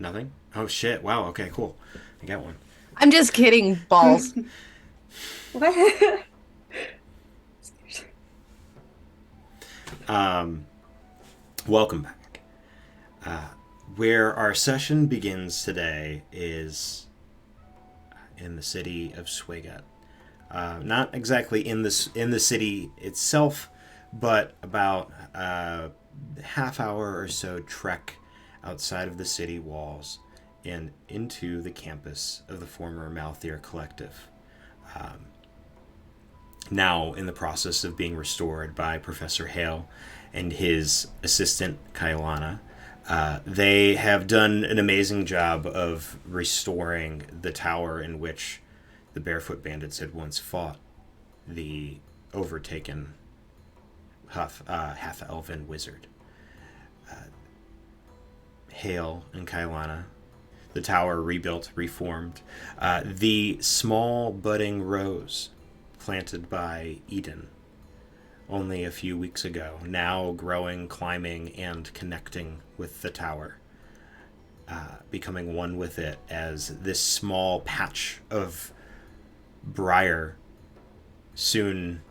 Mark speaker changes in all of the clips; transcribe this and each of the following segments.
Speaker 1: Nothing? Oh shit! Wow. Okay. Cool. I got one.
Speaker 2: I'm just kidding, balls.
Speaker 3: What?
Speaker 1: Welcome back. Where our session begins today is in the city of Swagat. Not exactly in the city itself, but about a half hour or so trek outside of the city walls and into the campus of the former Malthier Collective. Now in the process of being restored by Professor Hale and his assistant Kailana. They have done an amazing job of restoring the tower in which the Barefoot Bandits had once fought the overtaken half elven wizard. Hale and Kailana. The tower rebuilt, reformed. The small budding rose planted by Eden only a few weeks ago, now growing, climbing, and connecting with the tower, becoming one with it as this small patch of briar soon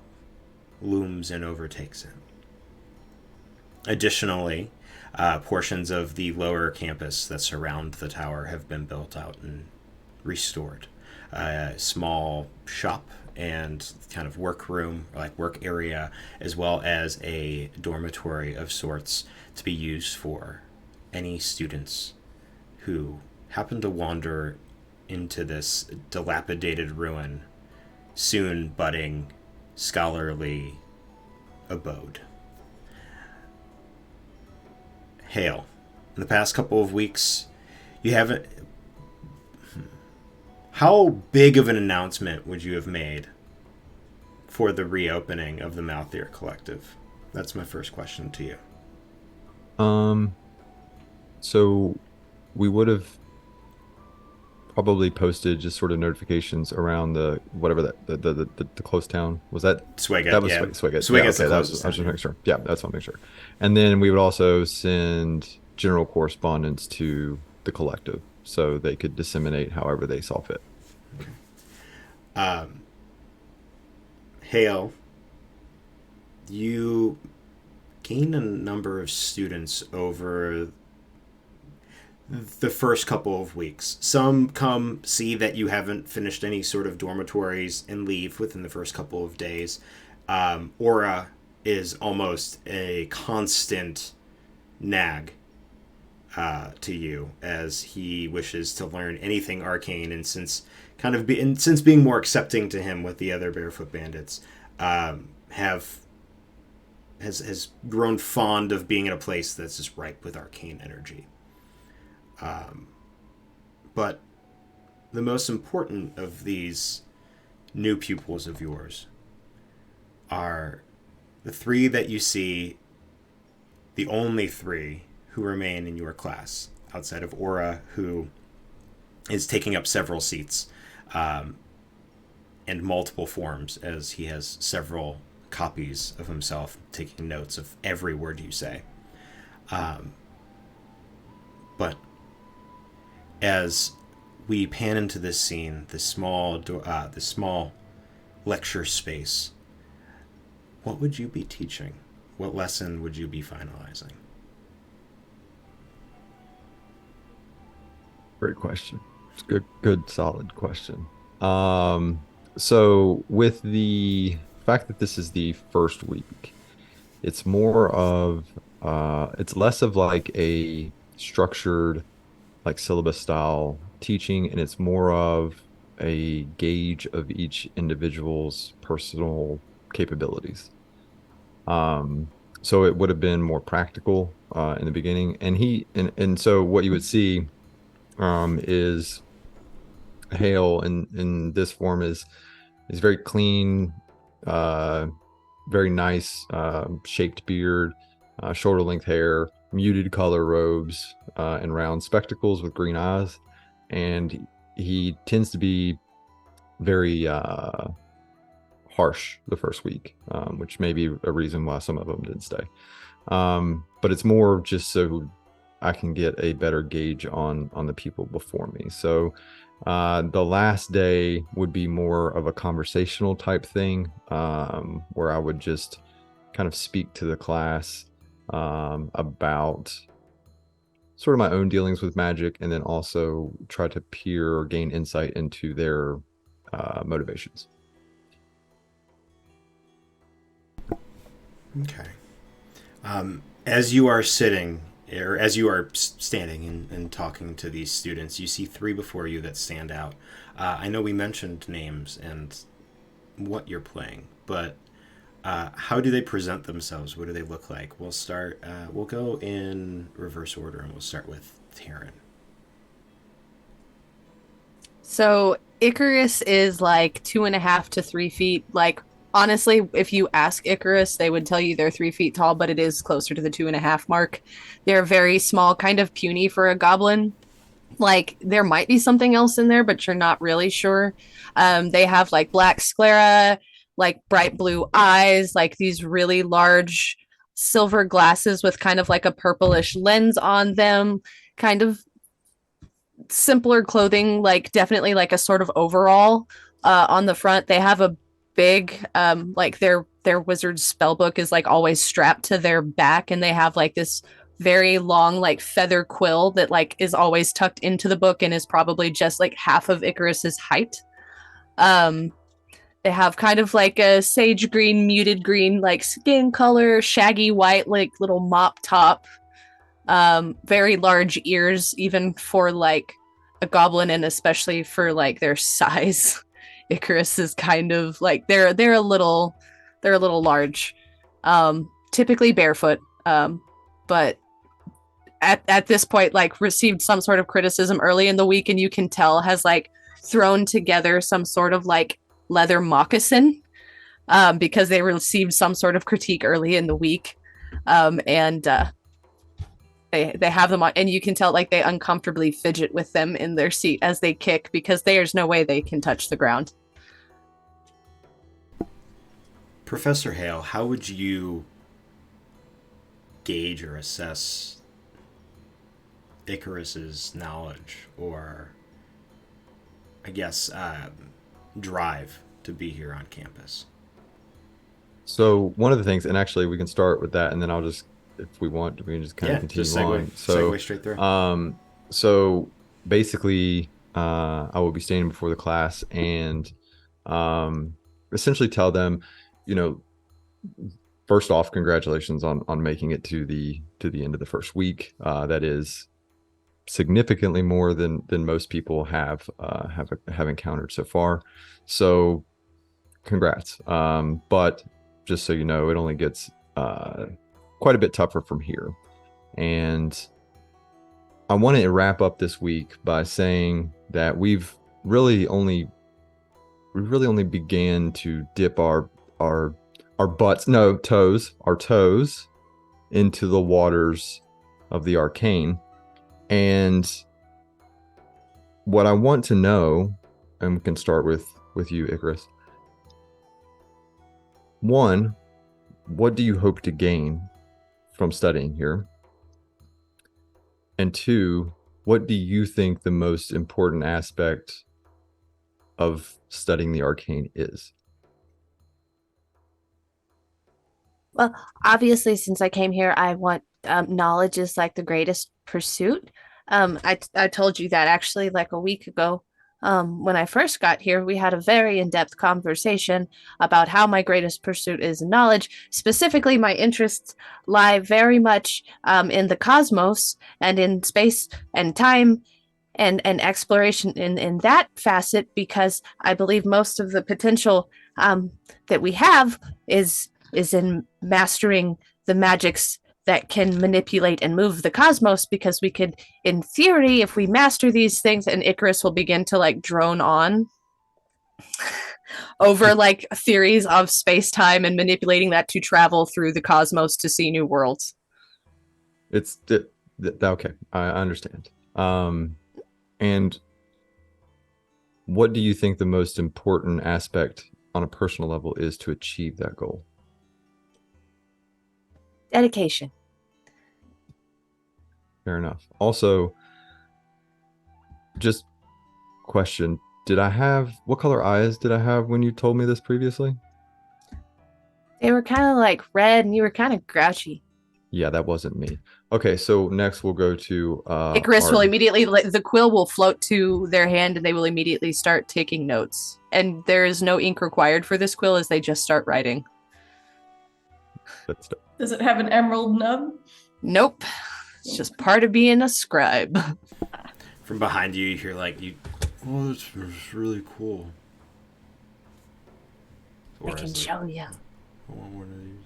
Speaker 1: looms and overtakes it. Additionally, portions of the lower campus that surround the tower have been built out and restored. A small shop and kind of workroom, like work area, as well as a dormitory of sorts to be used for any students who happen to wander into this dilapidated ruin, soon budding scholarly abode. Hale, in the past couple of weeks, you haven't. How big of an announcement would you have made for the reopening of the Malthier Collective? That's my first question to you.
Speaker 4: Um, so we would have probably posted just sort of notifications around the whatever the close town was. That
Speaker 1: Swigat,
Speaker 4: was
Speaker 1: yeah.
Speaker 4: Swigat. Yeah,
Speaker 1: Swigat's the
Speaker 4: okay, that was,
Speaker 1: closest
Speaker 4: I was
Speaker 1: town,
Speaker 4: just
Speaker 1: yeah.
Speaker 4: making sure. Yeah, that's what I'm making sure. And then we would also send general correspondence to the collective so they could disseminate however they saw fit.
Speaker 1: Hale, you gain a number of students over the first couple of weeks. Some come see that you haven't finished any sort of dormitories and leave within the first couple of days. Aura is almost a constant nag to you as he wishes to learn anything arcane, and since being more accepting to him with the other Barefoot Bandits, have has grown fond of being in a place that's just ripe with arcane energy. But the most important of these new pupils of yours are the three that you see, the only three who remain in your class, outside of Aura, who is taking up several seats and multiple forms, as he has several copies of himself taking notes of every word you say. But as we pan into this scene, this small lecture space, what would you be teaching? What lesson would you be finalizing?
Speaker 4: Great question. It's good, solid question. So with the fact that this is the first week, it's more of it's less of like a structured like syllabus style teaching, and it's more of a gauge of each individual's personal capabilities. So it would have been more practical in the beginning, and so what you would see is Hale in this form is very clean, uh, very nice shaped beard, shoulder length hair, muted color robes, and round spectacles with green eyes. And he tends to be very harsh the first week, which may be a reason why some of them didn't stay. But it's more just so I can get a better gauge on the people before me. So the last day would be more of a conversational type thing, where I would just kind of speak to the class about sort of my own dealings with magic, and then also try to peer or gain insight into their motivations.
Speaker 1: Okay. As you are sitting, or as you are standing and talking to these students, you see three before you that stand out. I know we mentioned names and what you're playing, but how do they present themselves? What do they look like? We'll start. We'll go in reverse order, and we'll start with Taryn.
Speaker 2: So Icarus is like 2.5 to 3 feet. Like, honestly, if you ask Icarus, they would tell you they're 3 feet tall, but it is closer to the 2.5 mark. They're very small, kind of puny for a goblin. Like, there might be something else in there, but you're not really sure. They have like black sclera, like bright blue eyes, like these really large silver glasses with kind of like a purplish lens on them, kind of simpler clothing, like definitely like a sort of overall on the front. They have a big like their wizard's spell book is like always strapped to their back, and they have like this very long like feather quill that like is always tucked into the book and is probably just like half of Icarus's height. um they have kind of like a sage green, muted green like skin color, shaggy white like little mop top, very large ears even for like a goblin, and especially for like their size. Icarus is kind of like they're a little large. Typically barefoot, but at this point like received some sort of criticism early in the week, and you can tell has like thrown together some sort of like leather moccasin, because they received some sort of critique early in the week. And they have them on, and you can tell like they uncomfortably fidget with them in their seat as they kick, because there's no way they can touch the ground.
Speaker 1: Professor Hale, how would you gauge or assess Icarus's knowledge, or I guess drive to be here on campus?
Speaker 4: So one of the things, and actually we can start with that, and then I'll just, if we want, we can just kind of continue
Speaker 1: just
Speaker 4: on.
Speaker 1: segue straight through.
Speaker 4: So basically, I will be standing before the class and essentially tell them, you know, first off, congratulations on making it to the end of the first week. That is significantly more than most people have encountered so far. So congrats. But just so you know, it only gets quite a bit tougher from here. And I wanted to wrap up this week by saying that we've really only began to dip our butts, no, toes, our toes into the waters of the arcane. And what I want to know, and we can start with you, Icarus. One, what do you hope to gain from studying here? And two, what do you think the most important aspect of studying the arcane is?
Speaker 5: Well, obviously, since I came here, I want knowledge is like the greatest pursuit. I told you that actually like a week ago. When I first got here, we had a very in-depth conversation about how my greatest pursuit is knowledge. Specifically, my interests lie very much in the cosmos and in space and time and exploration in that facet, because I believe most of the potential that we have is in mastering the magics that can manipulate and move the cosmos, because we could, in theory, if we master these things, and Icarus will begin to like drone on over like theories of space-time and manipulating that to travel through the cosmos to see new worlds.
Speaker 4: It's okay. I understand. And what do you think the most important aspect on a personal level is to achieve that goal?
Speaker 5: Dedication.
Speaker 4: Fair enough. Also, just question, what color eyes did I have when you told me this previously?
Speaker 5: They were kind of like red, and you were kind of grouchy.
Speaker 4: Yeah, that wasn't me. Okay, so next we'll go to
Speaker 2: Icarus will
Speaker 4: Ari.
Speaker 2: immediately, the quill will float to their hand and they will immediately start taking notes. And there is no ink required for this quill as they just start writing.
Speaker 3: Does it have an emerald nub?
Speaker 2: Nope. It's just part of being a scribe.
Speaker 1: From behind you, you hear oh, that's really cool.
Speaker 5: I can show you.
Speaker 1: I want one of these.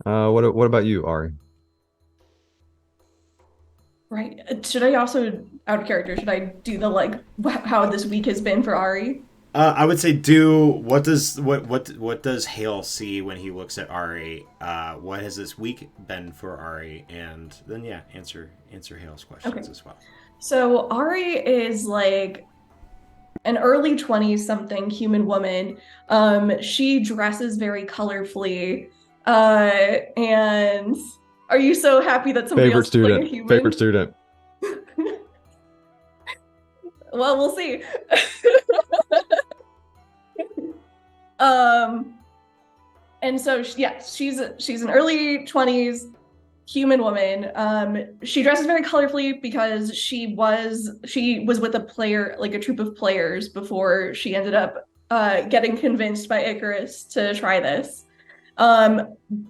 Speaker 4: What about you, Ari?
Speaker 3: Right. Should I also, out of character, should I do the how this week has been for Ari?
Speaker 1: I would say what does Hale see when he looks at Ari? What has this week been for Ari? And then answer Hale's questions as well.
Speaker 3: So Ari is like an early 20s something human woman. She dresses very colorfully. And are you so happy that somebody else is playing a human?
Speaker 4: Favorite student.
Speaker 3: Well, we'll see. And so she's an early 20s human woman. She dresses very colorfully because she was with a troupe of players before she ended up getting convinced by Icarus to try this.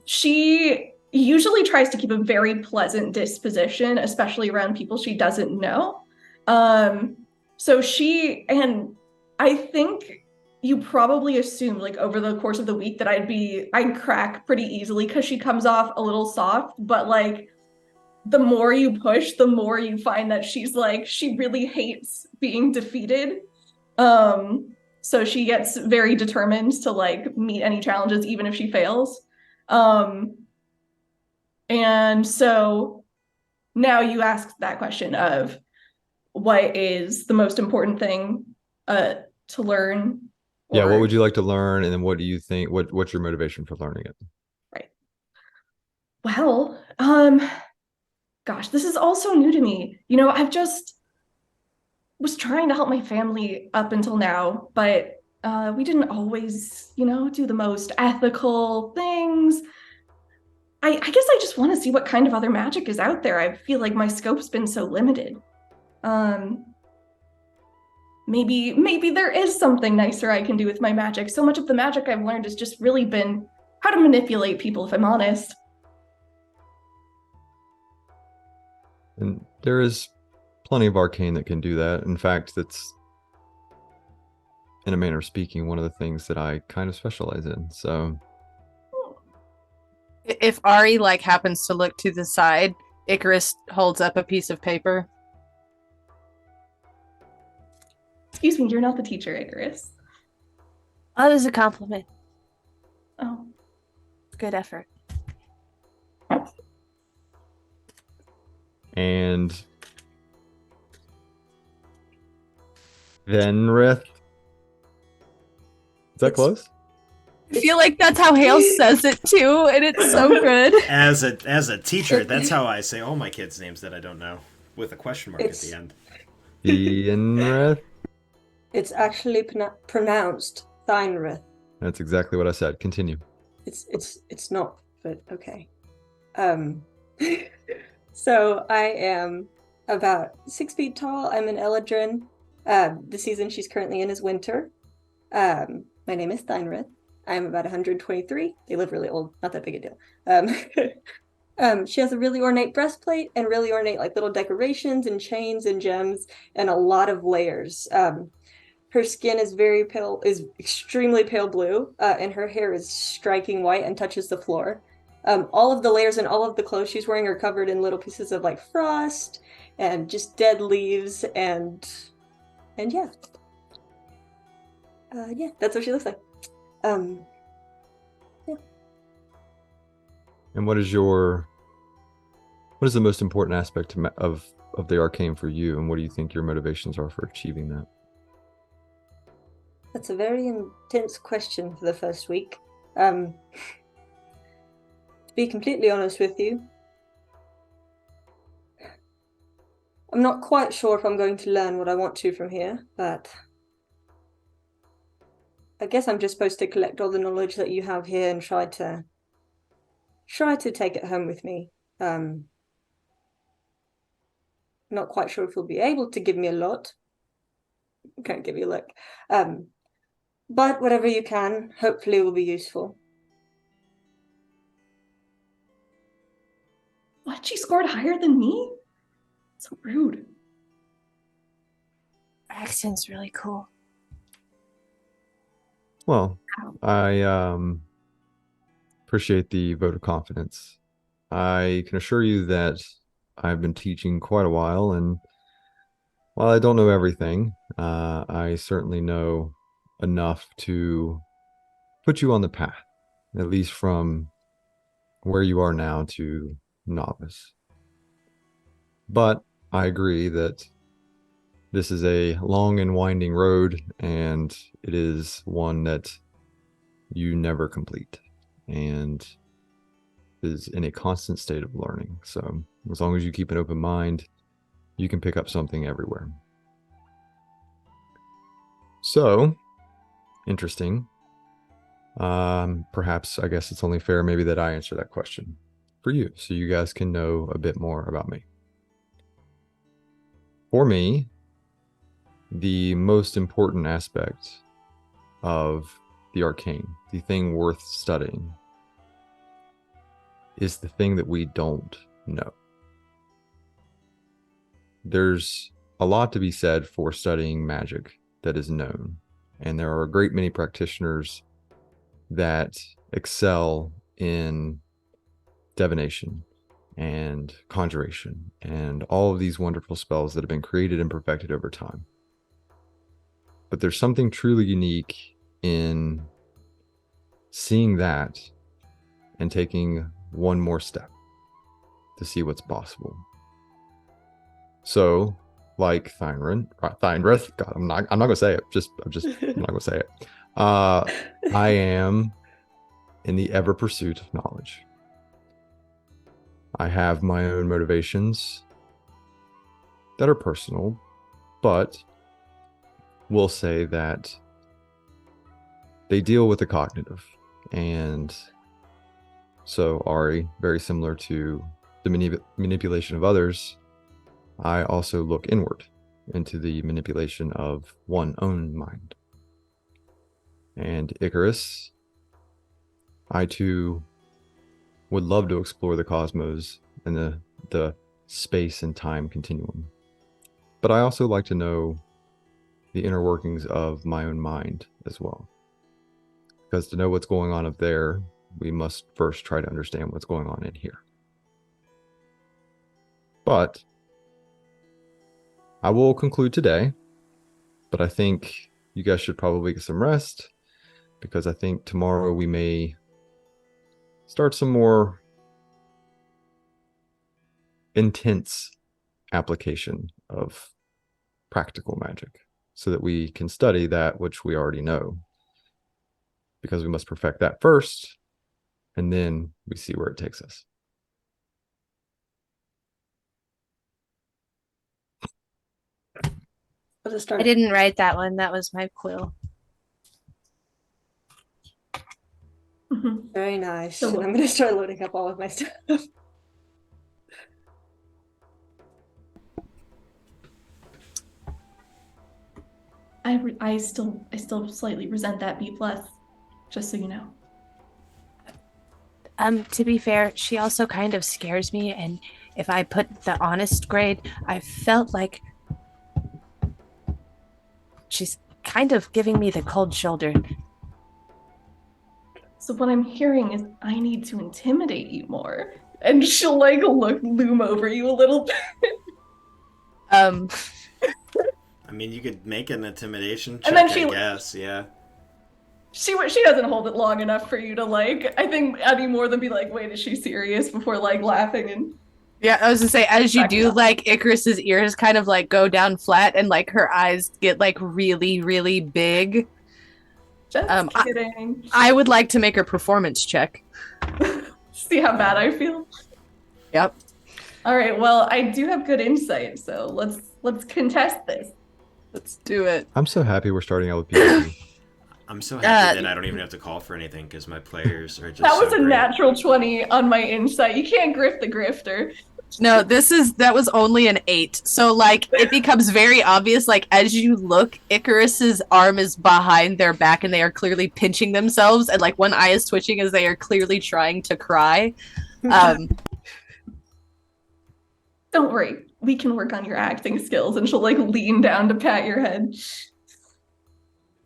Speaker 3: She usually tries to keep a very pleasant disposition, especially around people she doesn't know. So I think you probably assumed over the course of the week that I'd crack pretty easily because she comes off a little soft, but the more you push, the more you find that she really hates being defeated. So she gets very determined to meet any challenges, even if she fails. And so now you ask that question of what is the most important thing to learn.
Speaker 4: Yeah, what would you like to learn, and then what do you think? What's your motivation for learning it?
Speaker 3: Right. Well, gosh, this is all so new to me. I've just was trying to help my family up until now, but we didn't always, do the most ethical things. I guess I just want to see what kind of other magic is out there. I feel like my scope's been so limited. Maybe there is something nicer I can do with my magic. So much of the magic I've learned has just really been how to manipulate people, if I'm honest.
Speaker 4: And there is plenty of arcane that can do that. In fact, that's, in a manner of speaking, one of the things that I kind of specialize in. So
Speaker 2: If Ari happens to look to the side, Icarus holds up a piece of paper.
Speaker 3: Excuse me, you're not the teacher, Icarus.
Speaker 5: Oh, that is a compliment.
Speaker 3: Oh.
Speaker 5: Good effort.
Speaker 4: And Venrith. Is that close?
Speaker 2: I feel like that's how Hale says it too, and it's so good.
Speaker 1: As a teacher, that's how I say all my kids' names that I don't know, with a question mark at the end.
Speaker 4: Venrith.
Speaker 6: It's actually pronounced Thynrith.
Speaker 4: That's exactly what I said. Continue.
Speaker 6: It's not, but okay. So I am about 6 feet tall. I'm an Eladrin. The season she's currently in is winter. My name is Thynrith. I'm about 123. They live really old. Not that big a deal. She has a really ornate breastplate and really ornate little decorations and chains and gems and a lot of layers. Her skin is very pale, is extremely pale blue, and her hair is striking white and touches the floor. All of the layers and all of the clothes she's wearing are covered in little pieces of frost and just dead leaves and yeah. That's what she looks like. Yeah.
Speaker 4: And what is the most important aspect of the arcane for you, and what do you think your motivations are for achieving that?
Speaker 6: That's a very intense question for the first week. To be completely honest with you, I'm not quite sure if I'm going to learn what I want to from here, but I guess I'm just supposed to collect all the knowledge that you have here and try to take it home with me. Not quite sure if you'll be able to give me a lot. Can't give you a look. But whatever you can, hopefully will be useful.
Speaker 3: What? She scored higher than me? So rude.
Speaker 5: Her accent's really cool.
Speaker 4: Well, I appreciate the vote of confidence. I can assure you that I've been teaching quite a while, and while I don't know everything, I certainly know enough to put you on the path, at least from where you are now to novice. But I agree that this is a long and winding road, and it is one that you never complete, and is in a constant state of learning. So as long as you keep an open mind, you can pick up something everywhere. So, interesting. Perhaps, I guess it's only fair maybe that I answer that question for you, so you guys can know a bit more about me. For me, the most important aspect of the arcane, the thing worth studying, is the thing that we don't know. There's a lot to be said for studying magic that is known, and there are a great many practitioners that excel in divination and conjuration and all of these wonderful spells that have been created and perfected over time. But there's something truly unique in seeing that and taking one more step to see what's possible. So, like Thynrith, God, I'm not gonna say it. I'm not gonna say it. I am in the ever pursuit of knowledge. I have my own motivations that are personal, but we'll say that they deal with the cognitive. And so, Ari, very similar to the manipulation of others, I also look inward into the manipulation of one's own mind. And Icarus, I too would love to explore the cosmos and the space and time continuum. But I also like to know the inner workings of my own mind as well. Because to know what's going on up there, we must first try to understand what's going on in here. But I will conclude today, but I think you guys should probably get some rest, because I think tomorrow we may start some more intense application of practical magic so that we can study that which we already know, because we must perfect that first, and then we see where it takes us.
Speaker 6: I'll just start.
Speaker 5: I didn't write that one. That was my quill.
Speaker 6: Very nice.
Speaker 3: So-
Speaker 6: And I'm going to start loading up all of my stuff.
Speaker 3: I still slightly resent that B+, just so you know.
Speaker 5: To be fair, she also kind of scares me, and if I put the honest grade, I felt like she's kind of giving me the cold shoulder.
Speaker 3: So what I'm hearing is I need to intimidate you more. And she'll like loom over you a little bit.
Speaker 1: I mean, you could make an intimidation check,
Speaker 3: And then
Speaker 1: I guess, yeah.
Speaker 3: She doesn't hold it long enough for you to like, I think any more than be like, wait, is she serious, before like laughing and
Speaker 2: Yeah, I was gonna say, as you do, like Icarus's ears kind of like go down flat, and like her eyes get like really, really big.
Speaker 3: just kidding.
Speaker 2: I would like to make a performance check.
Speaker 3: See how bad I feel?
Speaker 2: Yep.
Speaker 3: All right, well, I do have good insight, so let's contest this.
Speaker 2: Let's do it.
Speaker 4: I'm so happy we're starting out with PvP.
Speaker 1: I'm so happy that I don't even have to call for anything because my players are just
Speaker 3: That was
Speaker 1: so
Speaker 3: a
Speaker 1: great.
Speaker 3: natural 20 on my insight. You can't grift the grifter.
Speaker 2: No, that was only an 8. So like it becomes very obvious, like as you look, Icarus's arm is behind their back and they are clearly pinching themselves, and like one eye is twitching as they are clearly trying to cry.
Speaker 3: Don't worry, we can work on your acting skills. And she'll like lean down to pat your head.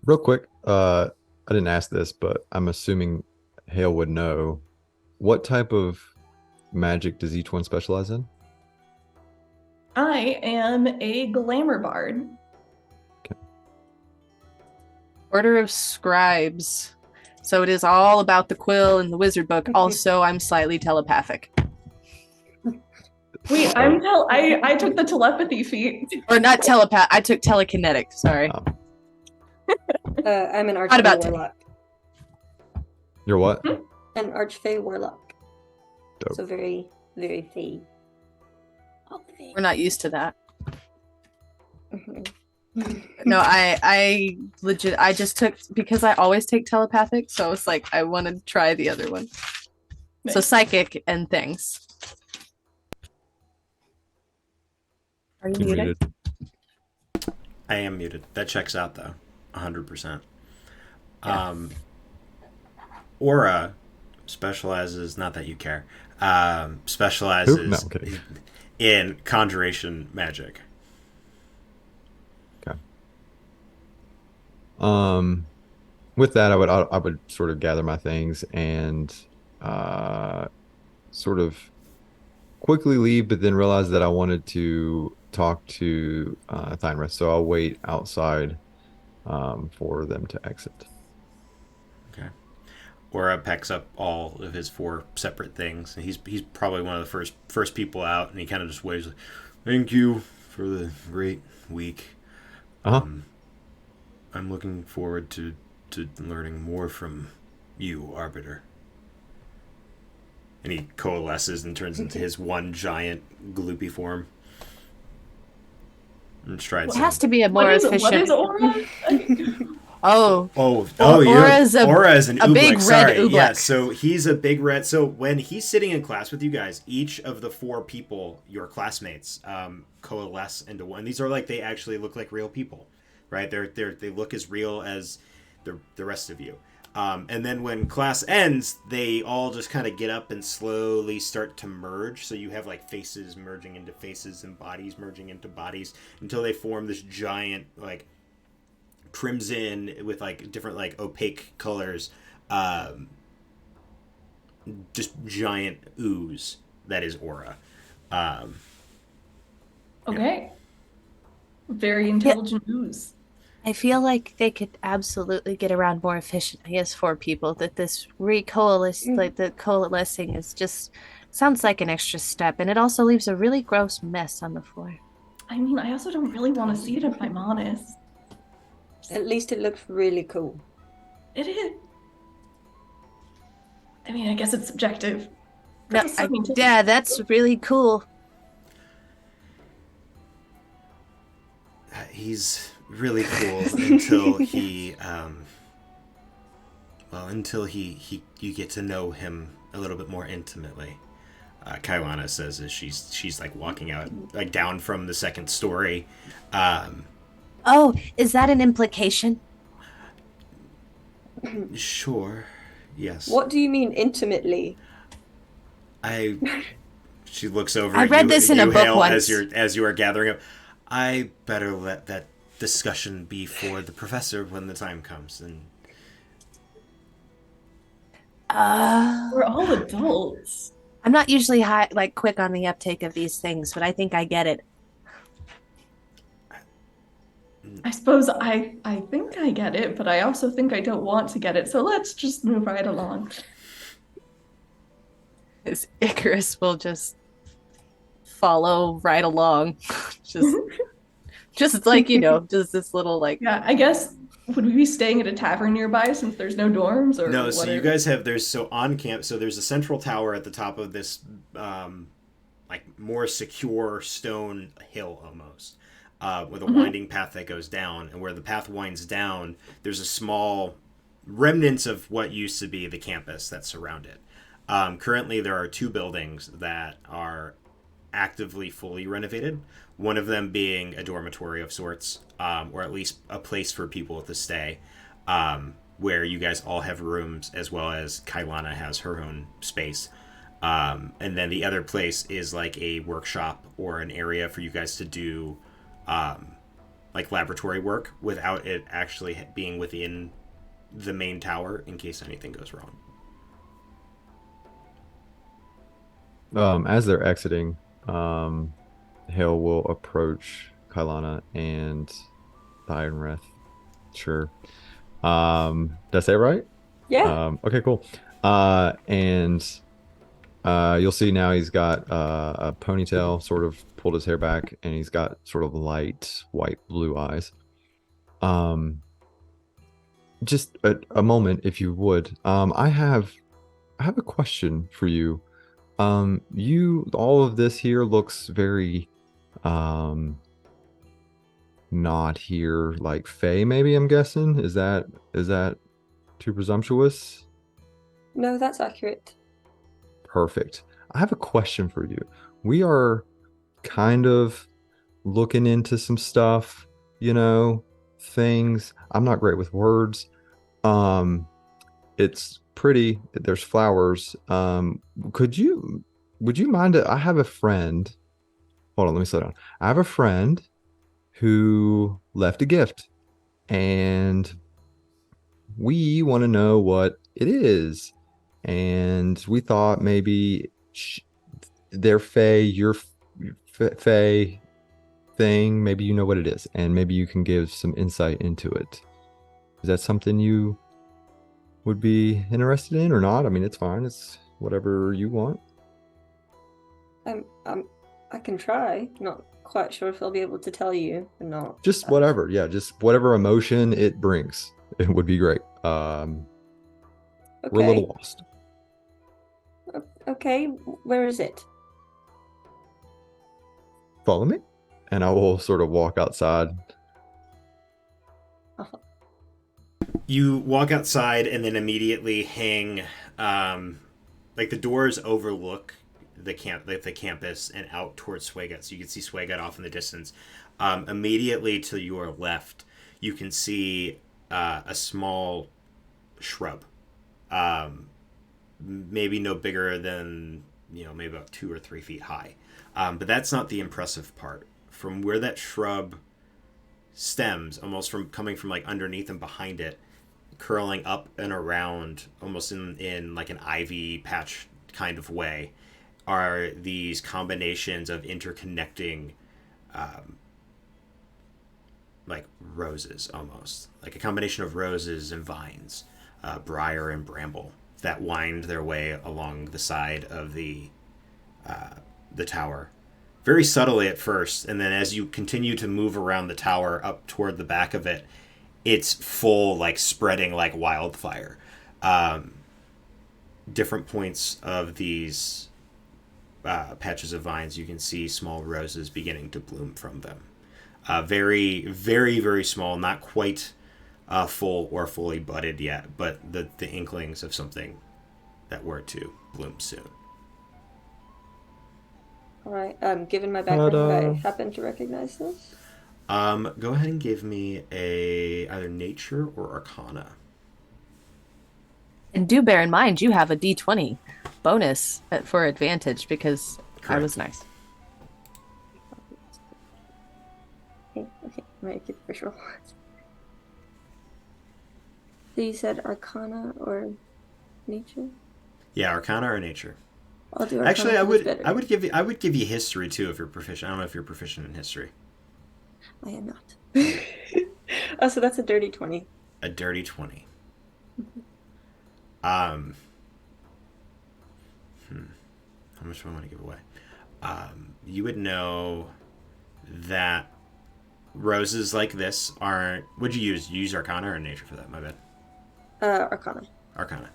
Speaker 4: Real quick, I didn't ask this, but I'm assuming Hale would know. What type of magic does each one specialize in?
Speaker 3: I am a glamour bard.
Speaker 2: Order of Scribes. So it is all about the quill and the wizard book. Also, I'm slightly telepathic.
Speaker 3: Wait, I took the telepathy feat.
Speaker 2: Or not telepath. I took telekinetic. Sorry.
Speaker 6: I'm an
Speaker 2: Not about
Speaker 6: archfey warlock.
Speaker 4: You're what?
Speaker 6: An archfey warlock.
Speaker 4: Dope.
Speaker 6: So very, very fey.
Speaker 2: We're not used to that.
Speaker 6: Mhm.
Speaker 2: No, I legit. I just took because I always take telepathic, so it's like I want to try the other one. So
Speaker 3: Nice.
Speaker 2: psychic and things. Are you
Speaker 4: You're
Speaker 2: muted?
Speaker 4: muted.
Speaker 1: I am muted. That checks out though, 100%.
Speaker 2: Yeah.
Speaker 1: Aura specializes. Not that you care. Specializes
Speaker 4: Oop, no, I'm kidding.
Speaker 1: in conjuration magic.
Speaker 4: With that, I would sort of gather my things and sort of quickly leave, but then realize that I wanted to talk to Thynrith, so I'll wait outside for them to exit.
Speaker 1: Okay. Aura packs up all of his 4 separate things, and he's probably one of the first people out, and he kind of just waves, like, "Thank you for the great week. I'm looking forward to learning more from you, Arbiter." And he coalesces and turns into his one giant gloopy form. And strides.
Speaker 5: It has to be a more
Speaker 3: What
Speaker 5: efficient.
Speaker 3: is aura?
Speaker 2: Oh,
Speaker 1: Aura is an
Speaker 2: a big
Speaker 1: oobleck.
Speaker 2: red
Speaker 1: Sorry,
Speaker 2: oobleck.
Speaker 1: yeah. So he's a big red. So when he's sitting in class with you guys, each of the 4 people, your classmates, coalesce into one. These are like, they actually look like real people, right? They look as real as the rest of you. And then when class ends, they all just kind of get up and slowly start to merge. So you have like faces merging into faces and bodies merging into bodies until they form this giant like crimson with like different like opaque colors, just giant ooze that is Aura.
Speaker 3: Okay. Very intelligent ooze.
Speaker 5: I feel like they could absolutely get around more efficiently as 4 people. That this like the coalescing is just sounds like an extra step, and it also leaves a really gross mess on the floor.
Speaker 3: I mean, I also don't really want to see it if I'm honest.
Speaker 6: At least it looks really cool.
Speaker 3: It is. I mean, I guess it's subjective.
Speaker 5: No, yeah, that's really cool.
Speaker 1: He's really cool until he you get to know him a little bit more intimately. Kaiwana says as she's like walking out like down from the second story.
Speaker 5: Oh, is that an implication?
Speaker 1: Sure. Yes.
Speaker 6: What do you mean intimately?
Speaker 1: She looks over.
Speaker 5: I
Speaker 1: at
Speaker 5: read
Speaker 1: you,
Speaker 5: this in a
Speaker 1: you,
Speaker 5: book
Speaker 1: Hale,
Speaker 5: once.
Speaker 1: as you are gathering up. I better let that discussion be for the professor when the time comes. And
Speaker 3: We're all adults.
Speaker 5: I'm not usually quick on the uptake of these things, but I think I get it.
Speaker 3: I suppose I think I get it, but I also think I don't want to get it. So let's just move right along.
Speaker 2: His Icarus will just follow right along. just like, just this little like.
Speaker 3: Yeah, I guess, would we be staying at a tavern nearby since there's no dorms? Or
Speaker 1: no, so
Speaker 3: whatever?
Speaker 1: you guys have, there's a central tower at the top of this like more secure stone hill almost, with a
Speaker 3: Mhm.
Speaker 1: winding path that goes down. And where the path winds down, there's a small remnants of what used to be the campus that surround it. Currently, there are two buildings that are actively fully renovated. One of them being a dormitory of sorts, or at least a place for people to stay, where you guys all have rooms, as well as Kailana has her own space. And then the other place is like a workshop or an area for you guys to do like laboratory work without it actually being within the main tower in case anything goes wrong.
Speaker 4: As they're exiting, Hale will approach Kailana and the Ironwrath. Sure. Did I say it right?
Speaker 6: Yeah.
Speaker 4: Okay, cool. And you'll see now he's got a ponytail, sort of pulled his hair back, and he's got sort of light white blue eyes. Just a moment, if you would. I have a question for you. All of this here looks very not here, like Fae, maybe, I'm guessing. Is that too presumptuous?
Speaker 6: No, that's accurate.
Speaker 4: Perfect. I have a question for you. We are kind of looking into some stuff, things. I'm not great with words. Um, it's pretty. There's flowers. Could you, would you mind? I have a friend. Hold on, let me slow down. I have a friend who left a gift, and we want to know what it is. And we thought maybe their Fae, your Fae thing, maybe you know what it is, and maybe you can give some insight into it. Is that something you would be interested in or not? I mean, it's fine. It's whatever you want.
Speaker 6: I can try. Not quite sure if I'll be able to tell you or not.
Speaker 4: Just whatever. Yeah, just whatever emotion it brings. It would be great. We're a little lost.
Speaker 6: Okay, where is it?
Speaker 4: Follow me, and I will sort of walk outside.
Speaker 1: You walk outside and then immediately hang, like the doors overlook the campus and out towards Swagat, so you can see Swagat off in the distance. Immediately to your left, you can see a small shrub, maybe no bigger than maybe about 2 or 3 feet high. But that's not the impressive part. From where that shrub stems, almost from coming from like underneath and behind it, curling up and around, almost in like an ivy patch kind of way, are these combinations of interconnecting, like roses, almost like a combination of roses and vines, briar and bramble that wind their way along the side of the tower, very subtly at first, and then as you continue to move around the tower up toward the back of it, it's full, like spreading like wildfire. Different points of these patches of vines, you can see small roses beginning to bloom from them. Very, very, very small, not quite full or fully budded yet, but the inklings of something that were to bloom soon.
Speaker 6: All right. Given my background, would I
Speaker 4: Ta-da.
Speaker 6: happen to recognize this?
Speaker 1: Go ahead and give me either nature or arcana.
Speaker 2: And do bear in mind, you have a D20 bonus for advantage because I was nice.
Speaker 6: Okay, make it visual. So you said Arcana or Nature?
Speaker 1: Yeah, arcana or nature.
Speaker 6: I'll do Arcana.
Speaker 1: Actually,
Speaker 6: Better.
Speaker 1: I would give you history too if you're proficient. I don't know if you're proficient in history.
Speaker 6: I am not. Oh, so that's a dirty 20.
Speaker 1: A dirty 20. How much do I want to give away? You would know that roses like this aren't. Would you use arcana or nature for that? My bad.
Speaker 6: Arcana.
Speaker 1: Arcana.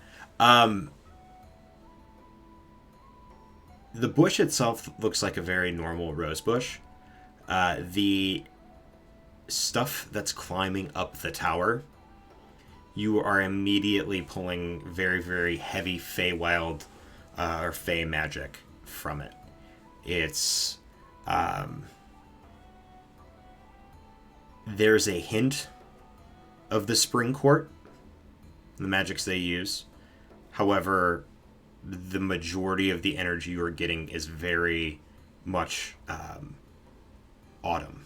Speaker 1: The bush itself looks like a very normal rose bush. The stuff that's climbing up the tower, you are immediately pulling very, very heavy Feywild or Fey magic from it. It's there's a hint of the spring court, the magics they use. However, the majority of the energy you're getting is very much autumn,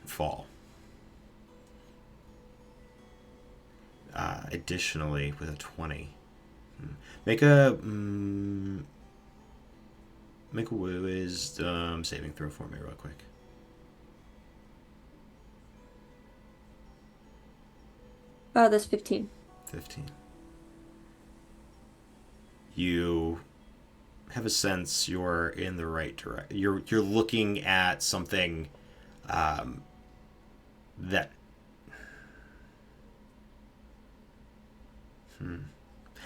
Speaker 1: fall. Additionally, with a 20, make a wisdom saving throw for me real quick.
Speaker 6: That's 15.
Speaker 1: 15. You have a sense you're in the right direction. You're looking at something that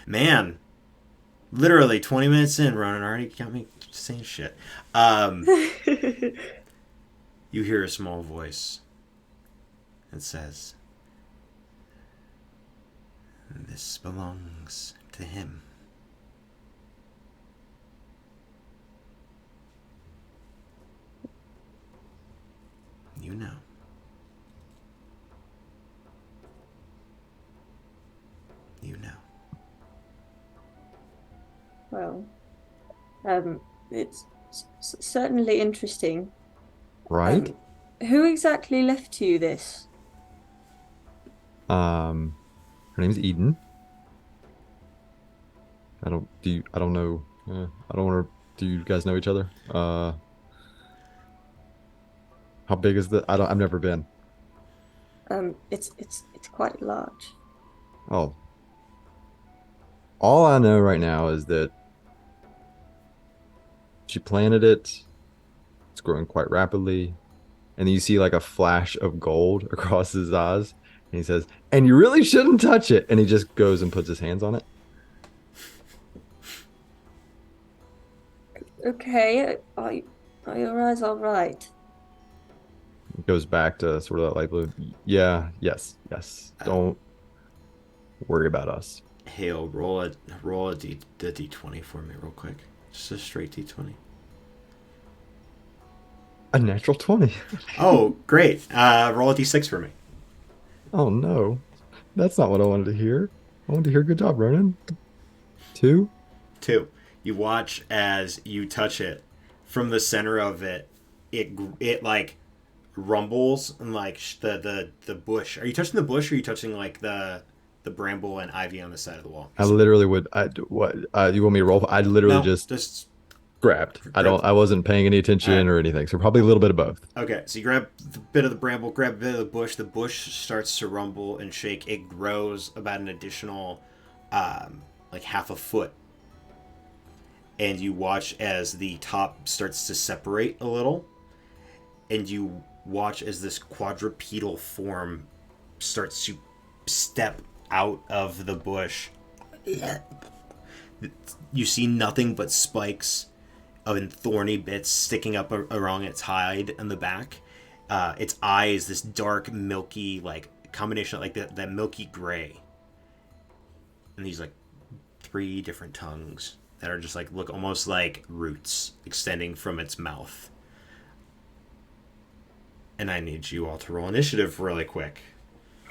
Speaker 1: man, literally 20 minutes in, Ronan already got me saying shit. You hear a small voice that says, "This belongs to him." You know. You know.
Speaker 6: Well, it's certainly interesting.
Speaker 4: Right?
Speaker 6: Who exactly left you this?
Speaker 4: Her name's Eden. I don't know. I don't want to. Do you guys know each other? How big is the? I've never been.
Speaker 6: It's quite large.
Speaker 4: Oh. All I know right now is that she planted it. It's growing quite rapidly. And then you see like a flash of gold across his eyes. And he says, "And you really shouldn't touch it." And he just goes and puts his hands on it.
Speaker 6: Okay, are your eyes all right?
Speaker 4: It goes back to sort of that light blue. Yeah, yes. Don't worry about us.
Speaker 1: Hale, roll a d20 for me real quick. Just a straight d20.
Speaker 4: A natural 20.
Speaker 1: Oh, great. Roll a d6 for me.
Speaker 4: Oh no. That's not what I wanted to hear. I wanted to hear good job, Ronan. 2.
Speaker 1: 2. You watch as you touch it. From the center of it, it like rumbles and like the bush. Are you touching the bush or are you touching like the bramble and ivy on the side of the wall?
Speaker 4: I literally would. What? You want me to roll? I literally just grabbed. I wasn't paying any attention or anything. So probably a little bit of both.
Speaker 1: Okay, so you grab a bit of the bramble, grab a bit of the bush. The bush starts to rumble and shake. It grows about an additional, like half a foot. And you watch as the top starts to separate a little. And you watch as this quadrupedal form starts to step out of the bush. You see nothing but spikes and thorny bits sticking up around its hide and the back. Its eye is this dark, milky, like combination of like that milky gray. And these like 3 different tongues that are just like look almost like roots extending from its mouth. And I need you all to roll initiative really quick.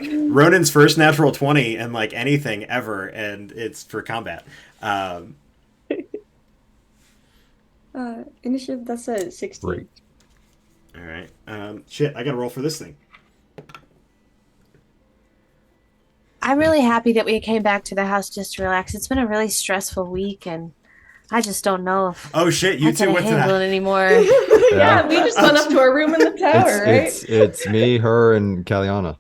Speaker 1: Ronan's first natural 20 and like anything ever, and it's for combat.
Speaker 6: Initiative, that's a 16.
Speaker 4: Great.
Speaker 1: All right. Shit, I gotta roll for this thing.
Speaker 5: I'm really happy that we came back to the house just to relax. It's been a really stressful week, and I just don't know if
Speaker 1: Oh shit, you
Speaker 5: I
Speaker 1: two
Speaker 5: can
Speaker 1: went to
Speaker 5: handle it
Speaker 1: that.
Speaker 5: anymore.
Speaker 3: Yeah, we just went up to our room in the tower, right?
Speaker 4: It's me, her, and Kaliana.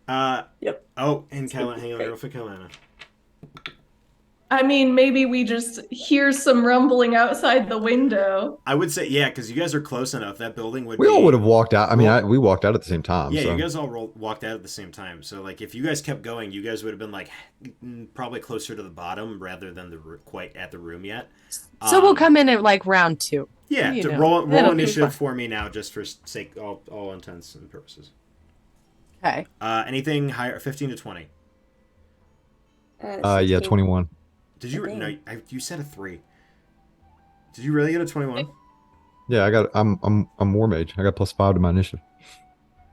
Speaker 6: Yep.
Speaker 1: Oh, and Hang on real quick, Kalana.
Speaker 3: I mean, maybe we just hear some rumbling outside the window.
Speaker 1: I would say, yeah, because you guys are close enough. That building would
Speaker 4: We all
Speaker 1: be.
Speaker 4: would have walked out. I mean, we walked out at the same time.
Speaker 1: Yeah,
Speaker 4: so.
Speaker 1: you guys all walked out at the same time. So, like, if you guys kept going, you guys would have been, like, probably closer to the bottom rather than quite at the room yet.
Speaker 2: So we'll come in at, like, round 2.
Speaker 1: Yeah,
Speaker 2: You know,
Speaker 1: roll
Speaker 2: it'll be
Speaker 1: initiative
Speaker 2: fun.
Speaker 1: for me now, just for sake, all intents and purposes.
Speaker 2: Okay.
Speaker 1: Anything higher, 15 to 20.
Speaker 4: Yeah,
Speaker 6: 16.
Speaker 4: 21.
Speaker 1: Did you?
Speaker 6: Dang.
Speaker 1: No, you said a 3. Did you really get a 21?
Speaker 4: Yeah, I'm war mage. I got +5 to my initiative.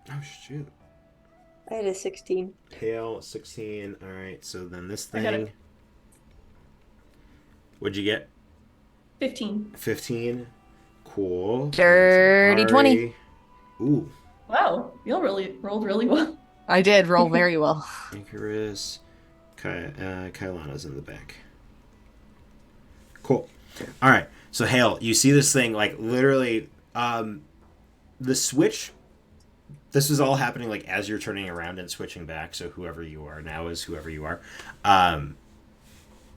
Speaker 1: Oh shoot.
Speaker 6: I had a 16.
Speaker 1: Pale 16. All right, so then this
Speaker 3: I got
Speaker 1: thing.
Speaker 3: it.
Speaker 1: What'd you get?
Speaker 3: 15.
Speaker 1: 15. Cool.
Speaker 2: Dirty 20.
Speaker 1: Ooh.
Speaker 3: Wow, you all really rolled really well.
Speaker 2: I did roll very well.
Speaker 1: Icarus. Kailana's in the back. Cool. All right. So Hale, you see this thing like literally the switch. This is all happening like as you're turning around and switching back. So whoever you are now is whoever you are.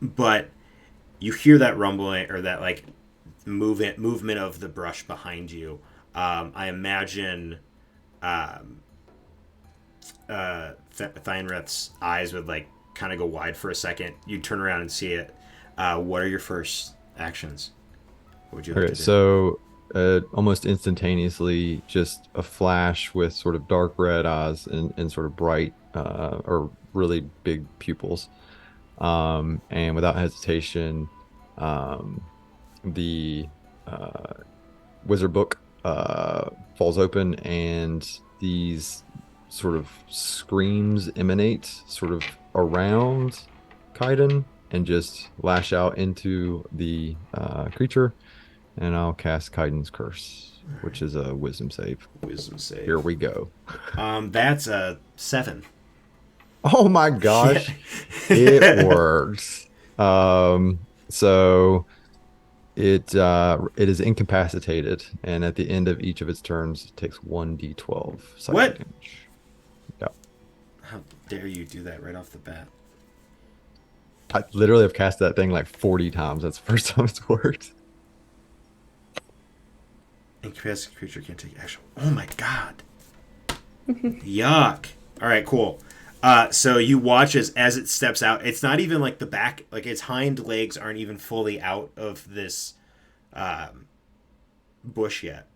Speaker 1: But you hear that rumbling or that like movement of the brush behind you. I imagine Thynreth's eyes would like kind of go wide for a second. You turn around and see it. What are your first actions? What would you like to do?
Speaker 4: So almost instantaneously, just a flash with sort of dark red eyes and sort of bright or really big pupils. And without hesitation, the wizard book falls open and these sort of screams emanate sort of around Kaiden and just lash out into the creature. And I'll cast Kaiden's Curse, which is a wisdom save.
Speaker 1: Wisdom save.
Speaker 4: Here we go.
Speaker 1: That's a 7.
Speaker 4: Oh my gosh. It works. So it is incapacitated, and at the end of each of its turns, it takes 1d12 psychic
Speaker 1: What?
Speaker 4: damage. Yep.
Speaker 1: How dare you do that right off the bat?
Speaker 4: I literally have cast that thing like 40 times. That's the first time it's worked.
Speaker 1: Incapacitated creature can't take action. Oh my god. Yuck. All right, cool. So you watch as it steps out. It's not even like the back, like its hind legs aren't even fully out of this bush yet,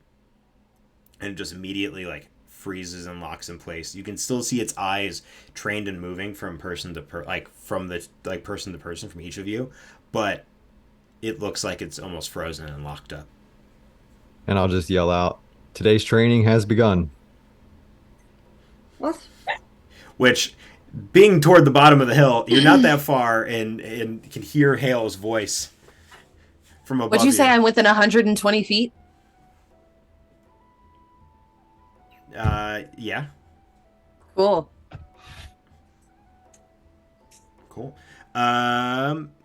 Speaker 1: and it just immediately like freezes and locks in place. You can still see its eyes trained and moving from person to person to person from each of you, but it looks like it's almost frozen and locked up.
Speaker 4: And I'll just yell out, "Today's training has begun."
Speaker 6: What?
Speaker 1: Which, being toward the bottom of the hill, you're not that far and can hear Hale's voice from above.
Speaker 2: Would you say I'm within 120 feet?
Speaker 1: Yeah.
Speaker 2: Cool.
Speaker 1: Cool.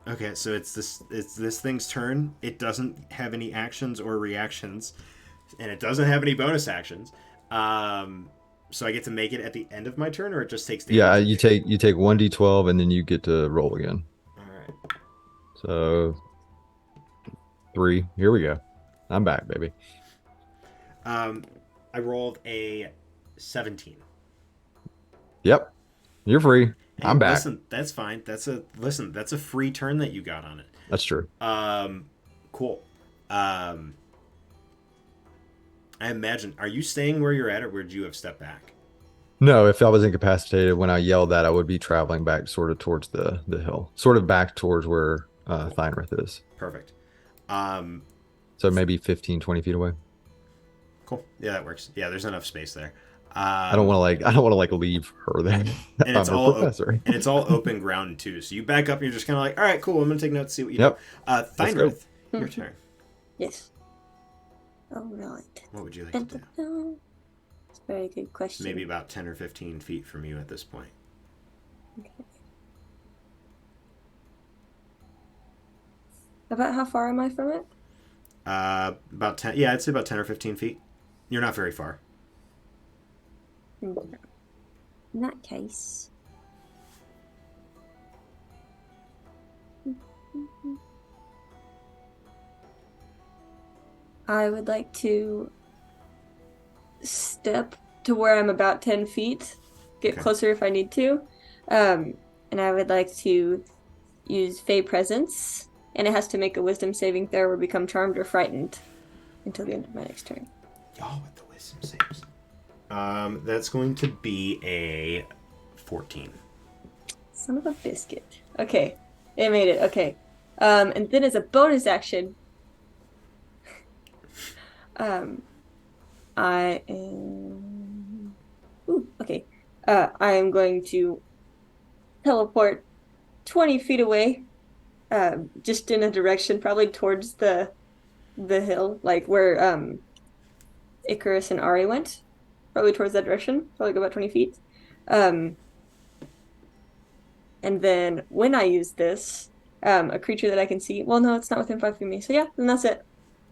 Speaker 1: Okay, so it's this thing's turn. It doesn't have any actions or reactions, and it doesn't have any bonus actions. So I get to make it at the end of my turn, or it just takes damage?
Speaker 4: Yeah, you take 1d12 and then you get to roll again.
Speaker 1: All right.
Speaker 4: So 3. Here we go. I'm back, baby.
Speaker 1: I rolled a 17.
Speaker 4: Yep. You're free.
Speaker 1: Hey,
Speaker 4: I'm back.
Speaker 1: Listen, that's fine. That's a free turn that you got on it.
Speaker 4: That's true.
Speaker 1: Cool. I imagine. Are you staying where you're at, or would you have stepped back?
Speaker 4: No, if I was incapacitated when I yelled that, I would be traveling back sort of towards the hill. Sort of back towards where Thynreth is.
Speaker 1: Perfect.
Speaker 4: So maybe 15, 20 feet away.
Speaker 1: Cool. Yeah, that works. Yeah, there's enough space there.
Speaker 4: I don't want to leave her there.
Speaker 1: And it's
Speaker 4: I'm her
Speaker 1: all
Speaker 4: professor.
Speaker 1: and it's all open ground too. So you back up and you're just kind of like, all right, cool. I'm gonna take notes, see what you
Speaker 4: Yep.
Speaker 1: do. Thynreth, your turn.
Speaker 6: Yes. All right.
Speaker 1: What would you like to do?
Speaker 6: It's a very good question.
Speaker 1: Maybe about 10 or 15 feet from you at this point.
Speaker 6: Okay. About how far am I from it?
Speaker 1: About 10. Yeah, I'd say about 10 or 15 feet. You're not very far.
Speaker 6: In that case, I would like to step to where I'm about 10 feet, get
Speaker 1: Okay.
Speaker 6: closer if I need to. And I would like to use Fey Presence, and it has to make a wisdom saving throw or become charmed or frightened until the end of my next turn.
Speaker 1: Y'all with the wisdom saves. That's going to be a 14.
Speaker 6: Son of a biscuit. Okay, it made it. Okay. And then as a bonus action, I am. Ooh, okay. I am going to teleport 20 feet away, just in a direction, probably towards the hill, like where Icarus and Ari went. Probably towards that direction. Probably go about 20 feet. And then when I use this, a creature that I can see. Well, no, it's not within 5 feet of me. So yeah, then that's it.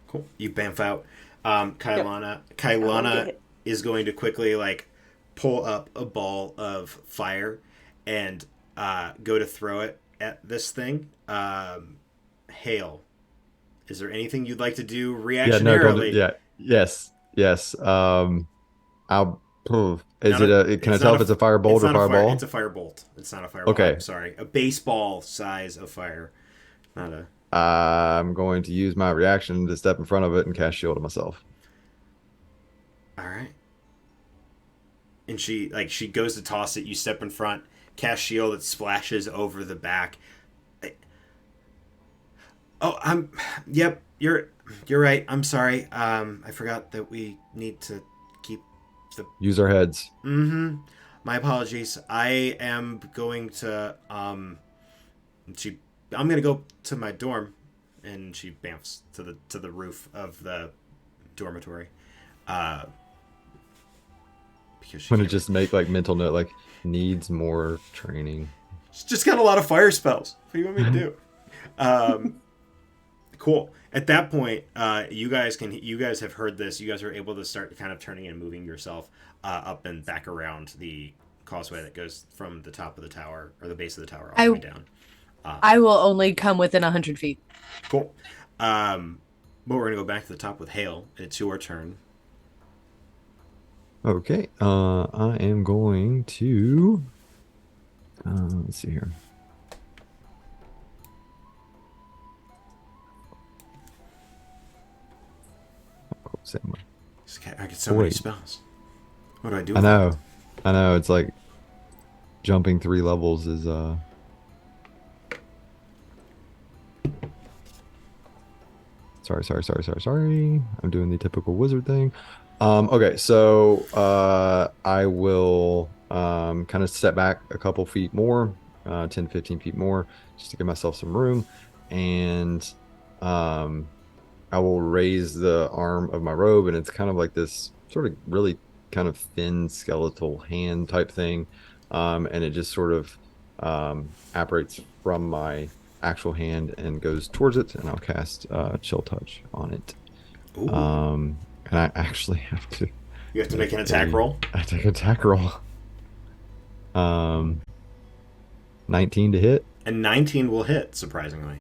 Speaker 1: Cool. You bamf out. Kailana is going to quickly like pull up a ball of fire and go to throw it at this thing. Hail. Is there anything you'd like to do reactionarily?
Speaker 4: Yes. I'll. Is
Speaker 1: Not
Speaker 4: it
Speaker 1: a-
Speaker 4: a? Can I
Speaker 1: it's
Speaker 4: tell
Speaker 1: not
Speaker 4: if
Speaker 1: a-
Speaker 4: it's a firebolt
Speaker 1: It's
Speaker 4: or
Speaker 1: not a fire.
Speaker 4: fireball?
Speaker 1: It's a firebolt. It's not a fireball.
Speaker 4: Okay.
Speaker 1: I'm sorry. A baseball size of fire. Not a.
Speaker 4: I'm going to use my reaction to step in front of it and cast shield on myself.
Speaker 1: All right. And she goes to toss it. You step in front, cast shield. It splashes over the back. Yep. You're right. I'm sorry. I forgot that we need to keep the.
Speaker 4: Use our heads.
Speaker 1: Mm-hmm. My apologies. I am going to I'm gonna go to my dorm, and she bamfs to the roof of the dormitory. Because
Speaker 4: I'm gonna just make like mental note, like needs more training.
Speaker 1: she's just got a lot of fire spells. What do you want me to do? Cool. At that point, you guys have heard this. You guys are able to start kind of turning and moving yourself up and back around the causeway that goes from the top of the tower or the base of the tower all the way down.
Speaker 2: I will only come within 100 feet.
Speaker 1: Cool. But we're gonna go back to the top with Hale. It's your turn.
Speaker 4: Okay. I am going to. Let's see here. Same way.
Speaker 1: I get so many
Speaker 4: Wait.
Speaker 1: spells. What do I do?
Speaker 4: I know. It's like jumping 3 levels is Sorry. I'm doing the typical wizard thing. Okay, so I will kind of step back a couple feet more, 10, 15 feet more, just to give myself some room, and I will raise the arm of my robe, and it's kind of like this sort of really kind of thin skeletal hand type thing, and it just sort of apparates from my actual hand and goes towards it, and I'll cast Chill Touch on it.
Speaker 1: Ooh.
Speaker 4: And I actually have to.
Speaker 1: You have to make an attack roll.
Speaker 4: I take an attack roll. 19 to hit.
Speaker 1: And 19 will hit, surprisingly.